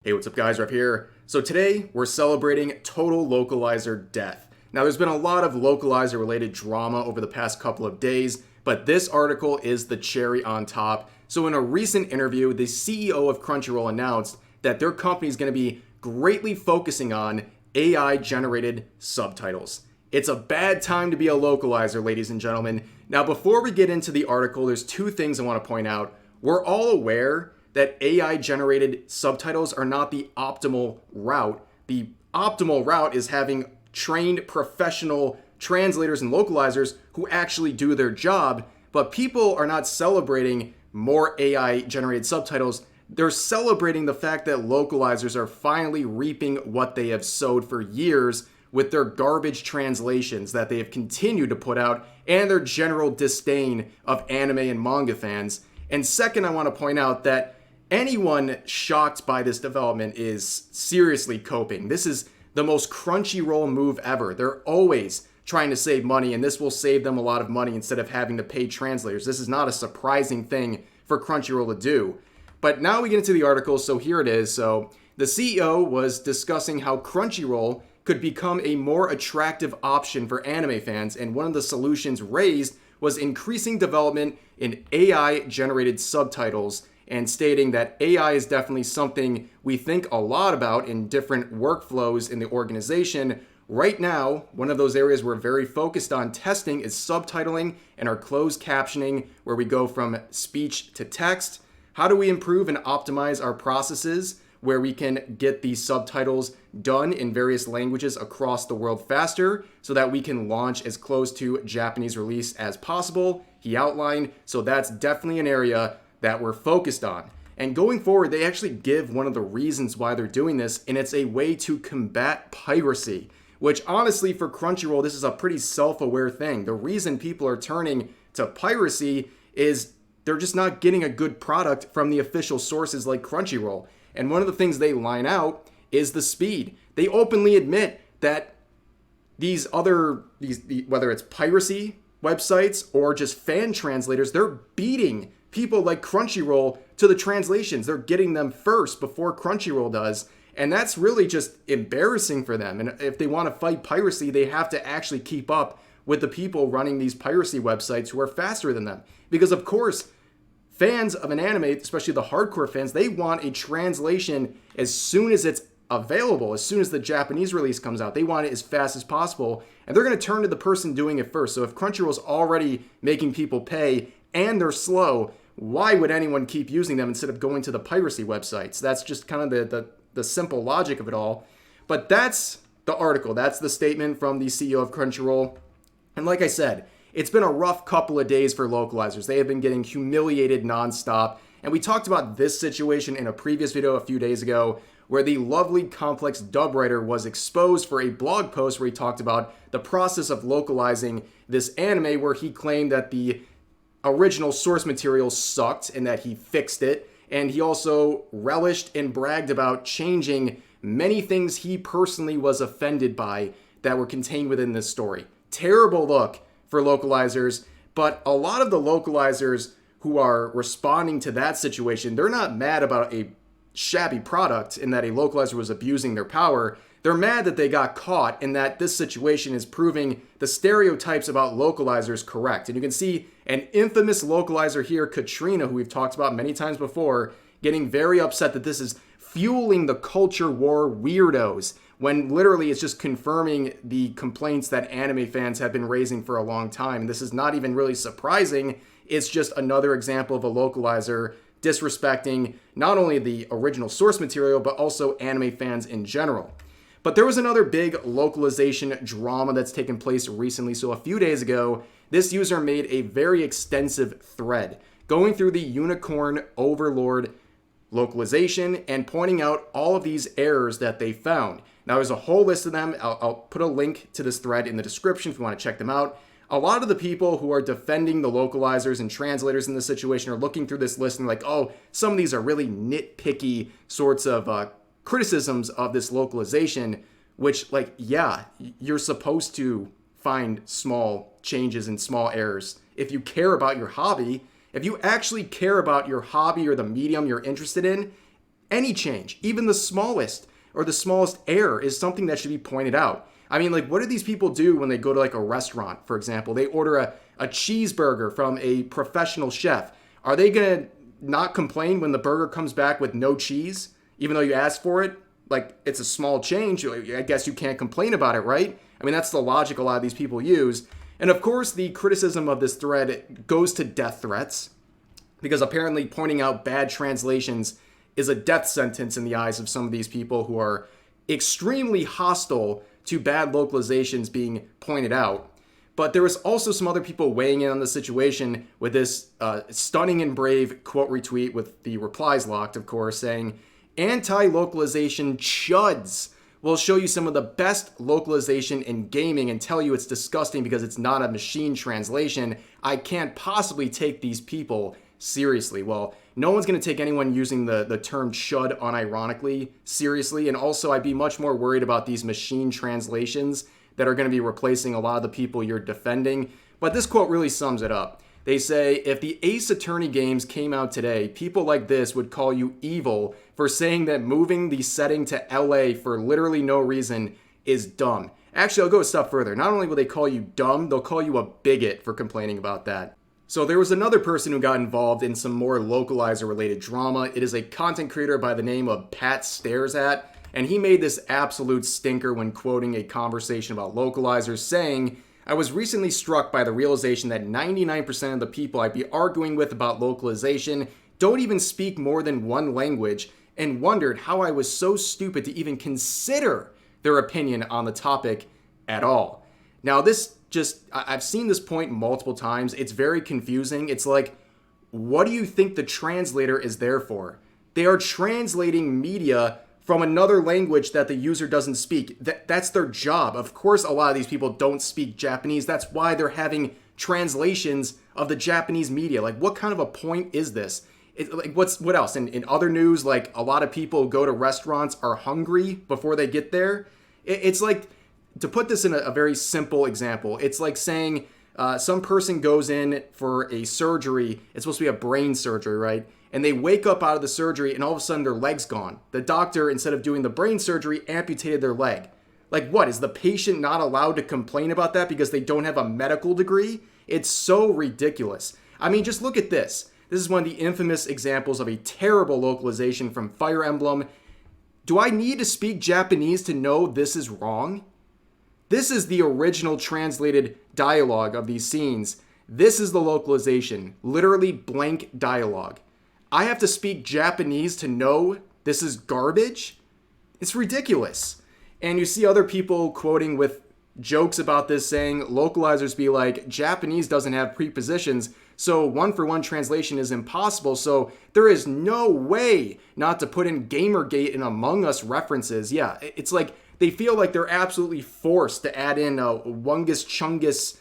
Hey, what's up guys, Rep here. So today we're celebrating total localizer death. Now there's been a lot of localizer related drama over the past couple of days, but this article is the cherry on top. So in a recent interview, the CEO of Crunchyroll announced that their company is going to be greatly focusing on AI generated subtitles. It's a bad time to be a localizer, ladies and gentlemen. Now before we get into the article, there's two things I want to point out. We're all aware that AI generated subtitles are not the optimal route. The optimal route is having trained professional translators and localizers who actually do their job, but people are not celebrating more AI generated subtitles. They're celebrating the fact that localizers are finally reaping what they have sowed for years with their garbage translations that they have continued to put out and their general disdain of anime and manga fans. And second, I want to point out that anyone shocked by this development is seriously coping. This is the most Crunchyroll move ever. They're always trying to save money, and this will save them a lot of money instead of having to pay translators. This is not a surprising thing for Crunchyroll to do. But now we get into the article, so here it is. So the CEO was discussing how Crunchyroll could become a more attractive option for anime fans, and one of the solutions raised was increasing development in AI-generated subtitles, and stating that AI is definitely something we think a lot about in different workflows in the organization. Right now, one of those areas we're very focused on testing is subtitling and our closed captioning, where we go from speech to text. How do we improve and optimize our processes where we can get these subtitles done in various languages across the world faster so that we can launch as close to Japanese release as possible? He outlined, so that's definitely an area that we're focused on. And going forward, they actually give one of the reasons why they're doing this, and it's a way to combat piracy, which honestly for Crunchyroll, this is a pretty self-aware thing. The reason people are turning to piracy is they're just not getting a good product from the official sources like Crunchyroll. And one of the things they line out is the speed. They openly admit that whether it's piracy websites or just fan translators, they're beating people like Crunchyroll to the translations. They're getting them first before Crunchyroll does. And that's really just embarrassing for them. And if they want to fight piracy, they have to actually keep up with the people running these piracy websites who are faster than them. Because of course, fans of an anime, especially the hardcore fans, they want a translation as soon as it's available, as soon as the Japanese release comes out. They want it as fast as possible. And they're going to turn to the person doing it first. So if Crunchyroll's already making people pay and they're slow, why would anyone keep using them instead of going to the piracy websites? That's just kind of the simple logic of it all. But that's the article. That's the statement from the CEO of Crunchyroll. And like I said, it's been a rough couple of days for localizers. They have been getting humiliated nonstop. And we talked about this situation in a previous video a few days ago, where the lovely complex dub writer was exposed for a blog post where he talked about the process of localizing this anime, where he claimed that the original source material sucked and that he fixed it. And he also relished and bragged about changing many things he personally was offended by that were contained within this story. Terrible look for localizers, but a lot of the localizers who are responding to that situation, they're not mad about a shabby product in that a localizer was abusing their power. They're mad that they got caught and that this situation is proving the stereotypes about localizers correct. And you can see an infamous localizer here, Katrina, who we've talked about many times before, getting very upset that this is fueling the culture war weirdos, when literally it's just confirming the complaints that anime fans have been raising for a long time. This is not even really surprising. It's just another example of a localizer disrespecting not only the original source material, but also anime fans in general. But there was another big localization drama that's taken place recently. So a few days ago, this user made a very extensive thread going through the Unicorn Overlord localization and pointing out all of these errors that they found. Now there's a whole list of them. I'll put a link to this thread in the description if you want to check them out. A lot of the people who are defending the localizers and translators in this situation are looking through this list and like, oh, some of these are really nitpicky sorts of criticisms of this localization, which, like, yeah, you're supposed to find small changes and small errors if you care about your hobby. If you actually care about your hobby or the medium you're interested in, Any change, even the smallest error is something that should be pointed out. I mean, like, what do these people do when they go to like a restaurant, for example? They order a cheeseburger from a professional chef. Are they going to not complain when the burger comes back with no cheese, even though you asked for it? Like, it's a small change. I guess you can't complain about it, right? I mean, that's the logic a lot of these people use. And of course, the criticism of this thread goes to death threats, because apparently pointing out bad translations is a death sentence in the eyes of some of these people who are extremely hostile to bad localizations being pointed out. But there was also some other people weighing in on the situation with this stunning and brave quote retweet with the replies locked, of course, saying, "Anti-localization chuds will show you some of the best localization in gaming and tell you it's disgusting because it's not a machine translation. I can't possibly take these people seriously." Well, no one's going to take anyone using the term chud unironically seriously. And also, I'd be much more worried about these machine translations that are going to be replacing a lot of the people you're defending. But this quote really sums it up. They say, "If the Ace Attorney games came out today, people like this would call you evil for saying that moving the setting to LA for literally no reason is dumb." Actually, I'll go a step further. Not only will they call you dumb, they'll call you a bigot for complaining about that. So there was another person who got involved in some more localizer-related drama. It is a content creator by the name of Pat Stares At, and he made this absolute stinker when quoting a conversation about localizers, saying, "I was recently struck by the realization that 99% of the people I'd be arguing with about localization don't even speak more than one language, and wondered how I was so stupid to even consider their opinion on the topic at all." Now I've seen this point multiple times. It's very confusing. It's like, what do you think the translator is there for? They are translating media from another language that the user doesn't speak. That's their job. Of course, a lot of these people don't speak Japanese. That's why they're having translations of the Japanese media. Like, what kind of a point is this? What else? In other news, like, a lot of people go to restaurants are hungry before they get there. It's like, to put this in a very simple example, it's like saying some person goes in for a surgery. It's supposed to be a brain surgery, right? And they wake up out of the surgery and all of a sudden their leg's gone. The doctor, instead of doing the brain surgery, amputated their leg. Like, what? Is the patient not allowed to complain about that because they don't have a medical degree? It's so ridiculous. I mean, just look at this. This is one of the infamous examples of a terrible localization from Fire Emblem. Do I need to speak Japanese to know this is wrong? This is the original translated dialogue of these scenes. This is the localization. Literally blank dialogue. I have to speak Japanese to know this is garbage? It's ridiculous. And you see other people quoting with jokes about this, saying localizers be like, Japanese doesn't have prepositions, so one-for-one translation is impossible, so there is no way not to put in Gamergate and Among Us references. Yeah, it's like they feel like they're absolutely forced to add in a Wungus Chungus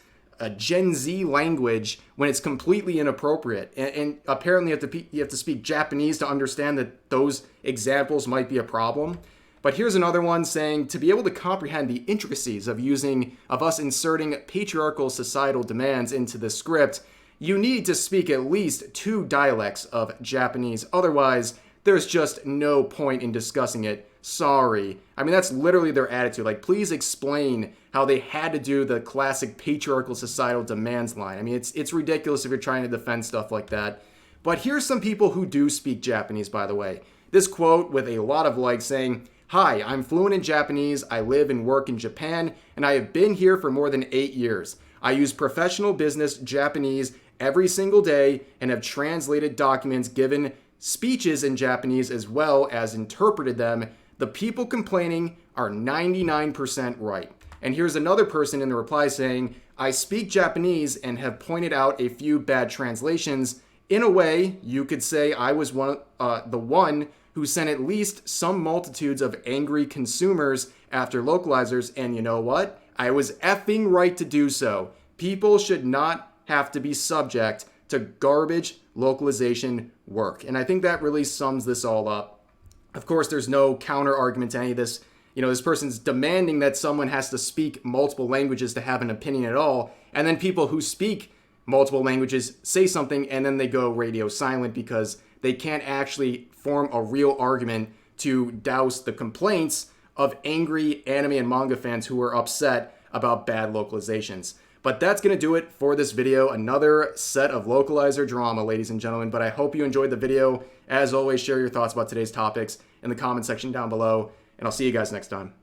Gen Z language when it's completely inappropriate. And apparently you have to speak Japanese to understand that those examples might be a problem. But here's another one saying, to be able to comprehend the intricacies of us inserting patriarchal societal demands into the script, you need to speak at least 2 dialects of Japanese. Otherwise, there's just no point in discussing it. Sorry. I mean, that's literally their attitude. Like, please explain how they had to do the classic patriarchal societal demands line. I mean, it's ridiculous if you're trying to defend stuff like that. But here's some people who do speak Japanese, by the way. This quote with a lot of likes saying, "Hi, I'm fluent in Japanese. I live and work in Japan, and I have been here for more than 8 years. I use professional business Japanese every single day and have translated documents, given speeches in Japanese as well as interpreted them. The people complaining are 99% right." And here's another person in the reply saying, "I speak Japanese and have pointed out a few bad translations. In a way, you could say I was the one who sent at least some multitudes of angry consumers after localizers, and you know what? I was effing right to do so. People should not have to be subject to garbage localization work." And I think that really sums this all up. Of course, there's no counter argument to any of this. You know, this person's demanding that someone has to speak multiple languages to have an opinion at all. And then people who speak multiple languages say something and then they go radio silent because they can't actually form a real argument to douse the complaints of angry anime and manga fans who are upset about bad localizations. But that's going to do it for this video. Another set of localizer drama, ladies and gentlemen. But I hope you enjoyed the video. As always, share your thoughts about today's topics in the comment section down below. And I'll see you guys next time.